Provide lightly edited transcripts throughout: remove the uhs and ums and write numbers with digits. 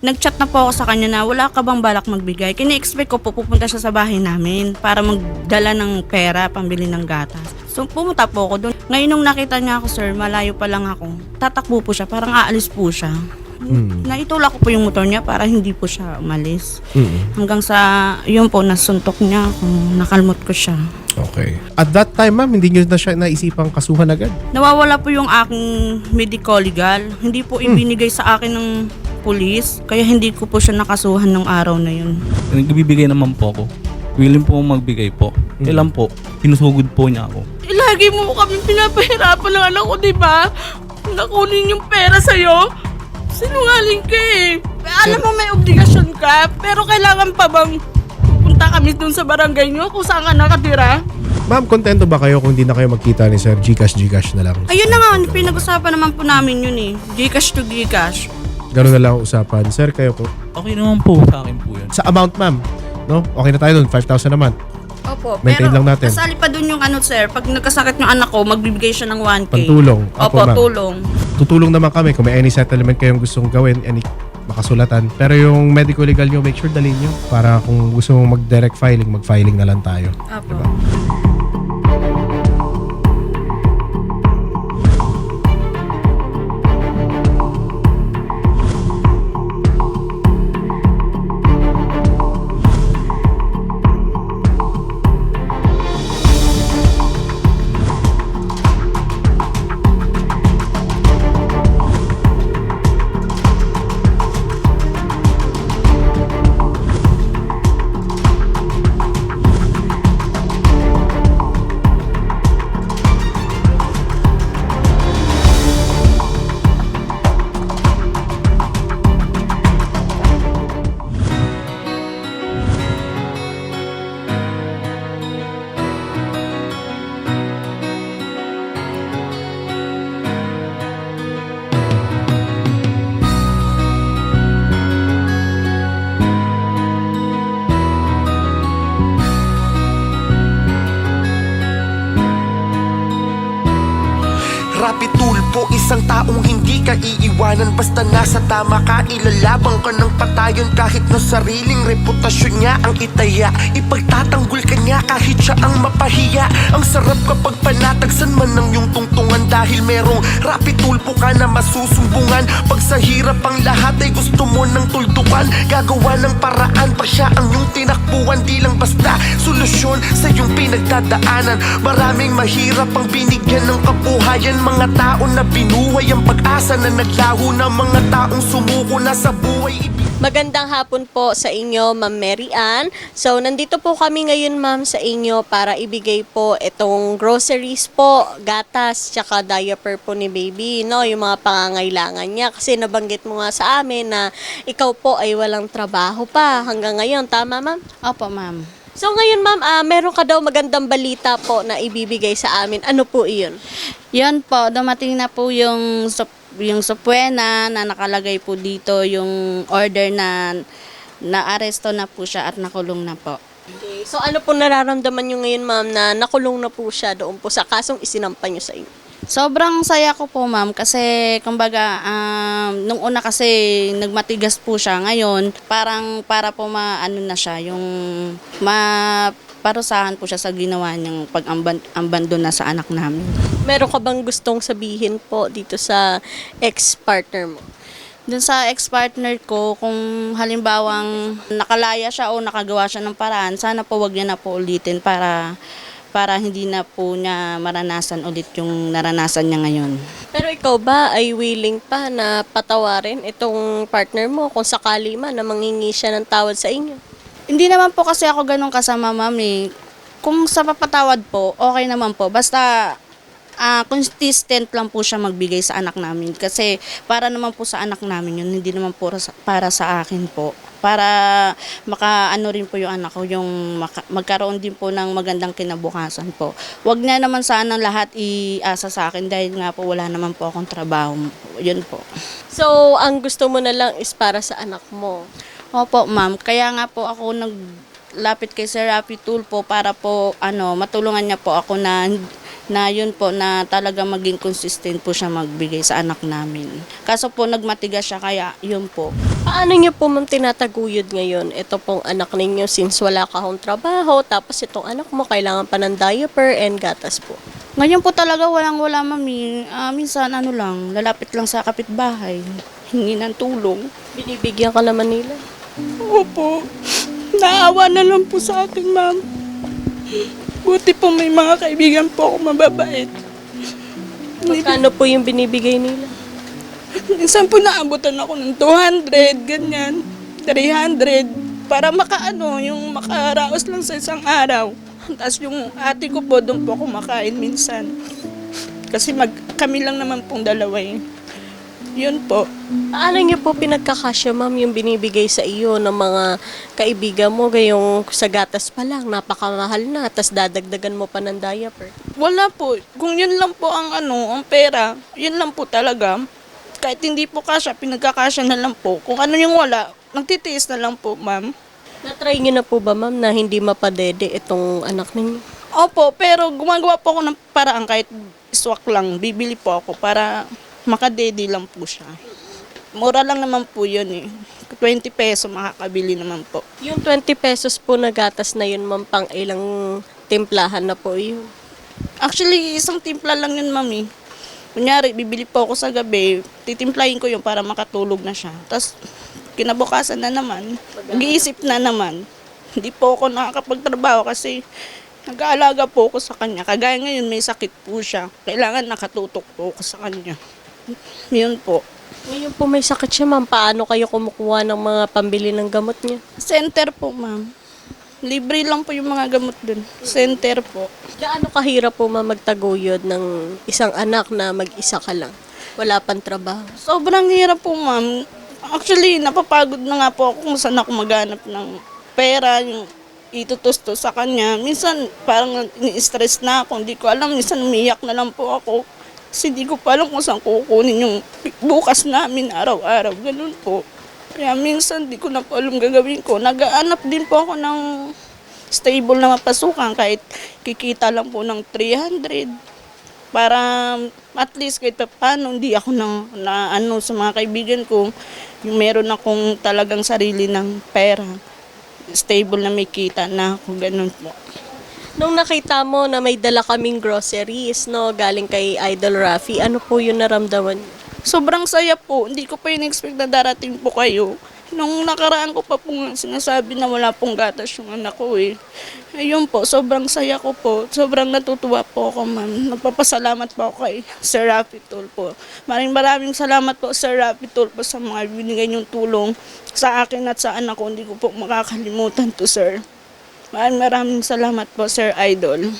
Nag-chat na po ako sa kanya na wala ka bang balak magbigay. Kini-expect ko po pupunta siya sa bahay namin para magdala ng pera, pambili ng gatas. So pumunta po ako doon. Ngayon nung nakita niya ako, sir, malayo pa lang ako. Tatakbo po siya, parang aalis po siya. Naitulak ko po yung motor niya para hindi po siya umalis. Hanggang sa, yun po, nasuntok niya ako, nakalmot ko siya. Okay. At that time, ma'am, hindi nyo na siya naisipang kasuhan agad? Nawawala po yung aking medical legal. Hindi po ibinigay sa akin ng pulis, kaya hindi ko po siya nakasuhan ng araw na yun. Nagbibigay naman po ako. Willing po magbigay po. Kailan po, pinusugod po niya ako. Lagi mo kami pinapahirapan ng anak ko, di ba? Nakunin yung pera sa'yo. Sinungaling ka eh. Alam mo may obligasyon ka, pero kailangan pa bang pupunta kami dun sa barangay nyo kung saan ka nakatira? Ma'am, kontento ba kayo kung hindi na kayo magkita ni Sir? Gcash na lang. Ayun na nga, pinag-usapan naman po namin yun eh. Gcash to Gcash. Ganun na lang ang usapan. Sir, kayo po. Okay naman po sa akin po yun. Sa amount, ma'am, no? Okay na tayo dun, 5,000 naman. Opo, Maintain pero lang natin. kasali pa dun yung ano sir, pag nagkasakit yung anak ko, magbibigay siya ng 1K. Pantulong. Opo, ma'am. tulong. Tutulong naman kami kung may any settlement kayong gustong gawin, any makasulatan. Pero yung medical legal nyo, make sure dalhin nyo. Para kung gusto mong mag-direct filing, mag-filing na lang tayo. Opo. Rapi tulpo, isang taong hindi ka iiwanan. Basta nasa tama ka, ilalabang ka ng patayon. Kahit na sariling reputasyon niya ang itaya, ipagtatanggol ka niya kahit siya ang mapahiya. Ang sarap kapag panatagsan man ng iyong tungtungan, dahil merong rapi tulpo ka na masusumbungan. Pag sa hirap ang lahat ay gusto mo ng tuldukan, gagawa ng paraan pa siya ang iyong tinakbuhan. Di lang basta solusyon sa iyong pinagdadaanan. Maraming mahirap ang binigyan ng kabuhayan. Mga tao na binuhay ang pag-asa na naglaho na mga taong sumuko na sa buhay. Magandang hapon po sa inyo, Ma'am Mary Ann. So, nandito po kami ngayon, Ma'am, sa inyo para ibigay po itong groceries po, gatas, tsaka diaper po ni baby, no? Yung mga pangangailangan niya. Kasi nabanggit mo nga sa amin na ikaw po ay walang trabaho pa hanggang ngayon. Tama, Ma'am? Opo, ma'am. So, ngayon, Ma'am, meron ka daw magandang balita po na ibibigay sa amin. Ano po iyon? Yan po, dumating na po yung supwena na nakalagay po dito, yung order na naaresto na po siya at nakulong na po. Okay. So, ano po nararamdaman nyo ngayon, Ma'am, na nakulong na po siya doon po sa kasong isinampa nyo sa inyo? Sobrang saya ko po, ma'am, kasi kumbaga nung una kasi nagmatigas po siya. Ngayon, parang para po maano na siya, yung maparusahan po siya sa ginawa niyang pag-ambandon na sa anak namin. Meron ka bang gustong sabihin po dito sa ex-partner mo? Dun sa ex-partner ko, kung halimbawang nakalaya siya o nakagawa siya ng paraan, sana po wag niya na po ulitin para hindi na po niya maranasan ulit yung naranasan niya ngayon. Pero ikaw ba ay willing pa na patawarin itong partner mo kung sakali man na manghingi siya ng tawad sa inyo? Hindi naman po kasi ako ganun kasama, ma'am eh. Kung sa papatawad po, okay naman po. Basta consistent lang po siya magbigay sa anak namin. Kasi para naman po sa anak namin yun, hindi naman po para sa akin po. Para makaano rin po yung anak ko, yung magkaroon din po ng magandang kinabukasan po. Wag niya naman sana lahat iasa sa akin dahil nga po wala naman po akong trabaho. Yun po. So, ang gusto mo na lang is para sa anak mo? Opo, ma'am. Kaya nga po ako naglapit kay Sir Rapi Tulfo para po matulungan niya po ako na na yun po na talaga maging consistent po siya magbigay sa anak namin. Kaso po nagmatigas siya kaya yun po. Paano niyo po ma'am tinataguyod ngayon? Ito pong anak ninyo since wala ka hong trabaho, tapos itong anak mo kailangan pa ng diaper and gatas po. Ngayon po talaga walang-wala mami. Minsan lang, lalapit lang sa kapitbahay. Hingi ng tulong. Binibigyan ka naman nila. Opo. Naawa na lang po sa akin, ma'am. Buti po may mga kaibigan po ako mababait. Magkano po yung binibigay nila? Minsan po naabutan ako ng 200, ganyan, 300, para yung makaraos lang sa isang araw. Tapos yung ate ko po, doon po ako makain minsan. Kasi kami lang naman pong dalawa eh. Yun po. Paano niyo po pinagkakasya ma'am yung binibigay sa iyo ng mga kaibigan mo gayong sa gatas pa lang, napakamahal na, tapos dadagdagan mo pa ng diaper? Wala po. Kung yun lang po ang ang pera, yun lang po talaga. Kahit hindi po kasya, pinagkakasya na lang po. Kung ano yung wala, nagtitiis na lang po, ma'am. Na-try niyo na po ba ma'am na hindi mapadede itong anak ninyo? Opo, pero gumagawa po ako ng paraan kahit swak lang. Bibili po ako para makadede lang po siya. Mura lang naman po yun eh. 20 peso makakabili naman po. Yung 20 pesos po na gatas na yun ma'am, pang ilang timplahan na po yun? Actually, isang timpla lang yun, mami. Kunyari, bibili po ako sa gabi, titimplahin ko yun para makatulog na siya. Tapos, kinabukasan na naman, mag-iisip na naman. Hindi po ako nakakapagtrabaho kasi nag-aalaga po ako sa kanya. Kagaya ngayon, may sakit po siya. Kailangan nakatutok po ako sa kanya. Yun po. Ngayon po may sakit siya ma'am, paano kayo kumukuha ng mga pambili ng gamot niya? Center po, ma'am. Libre lang po yung mga gamot dun. Center po. Gaano kahirap po ma'am magtaguyod ng isang anak na mag-isa ka lang? Wala pang trabaho. Sobrang hirap po, ma'am. Actually, napapagod na nga po ako kung saan ako maghanap ng pera, yung itutusto sa kanya. Minsan, parang ni-stress na ako. Hindi ko alam. Minsan, umiyak na lang po ako. Kasi hindi ko pa alam kung saan kukunin yung bukas namin araw-araw. Ganun po. Kaya minsan, di ko na po alam gagawin ko. Nag-aanap din po ako ng stable na mapasukan kahit kikita lang po ng 300. Para at least kahit paano hindi ako na sa mga kaibigan ko, yung meron akong talagang sarili ng pera. Stable na may kita na ako, ganun po. Nung nakita mo na may dala kaming groceries, no, galing kay Idol Rafi, ano po yung naramdaman niyo? Sobrang saya po. Hindi ko pa in-expect na darating po kayo. Nung nakaraan ko pa po sinasabi na wala pong gatas yung anak ko eh. Ayun po, sobrang saya ko po. Sobrang natutuwa po ako, ma'am. Nagpapasalamat po ako kay Sir Rafi Tulfo. Maraming salamat po, Sir Rafi Tulfo, sa mga binigay niyong tulong sa akin at sa anak ko. Hindi ko po makakalimutan to, sir. Maraming salamat po, Sir Idol.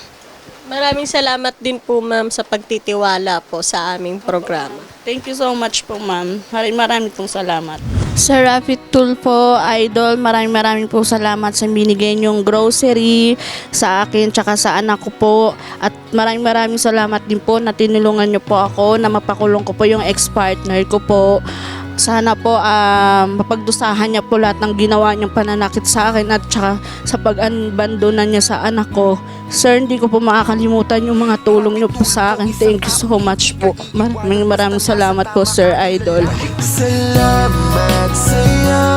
Maraming salamat din po ma'am sa pagtitiwala po sa aming programa. Thank you so much po, ma'am. Maraming pong salamat. Sir Rafi Tulfo, Idol, maraming po salamat sa binigay niyong grocery sa akin tsaka sa anak ko po. At maraming salamat din po na tinulungan niyo po ako na mapakulong ko po yung ex-partner ko po. Sana po mapagdusahan niya po lahat ng ginawa niyang pananakit sa akin at saka sa pag-abandonan niya sa anak ko. Sir, hindi ko po makakalimutan yung mga tulong niyo po sa akin. Thank you so much po. Maraming salamat po, Sir Idol. Salamat sa'yo.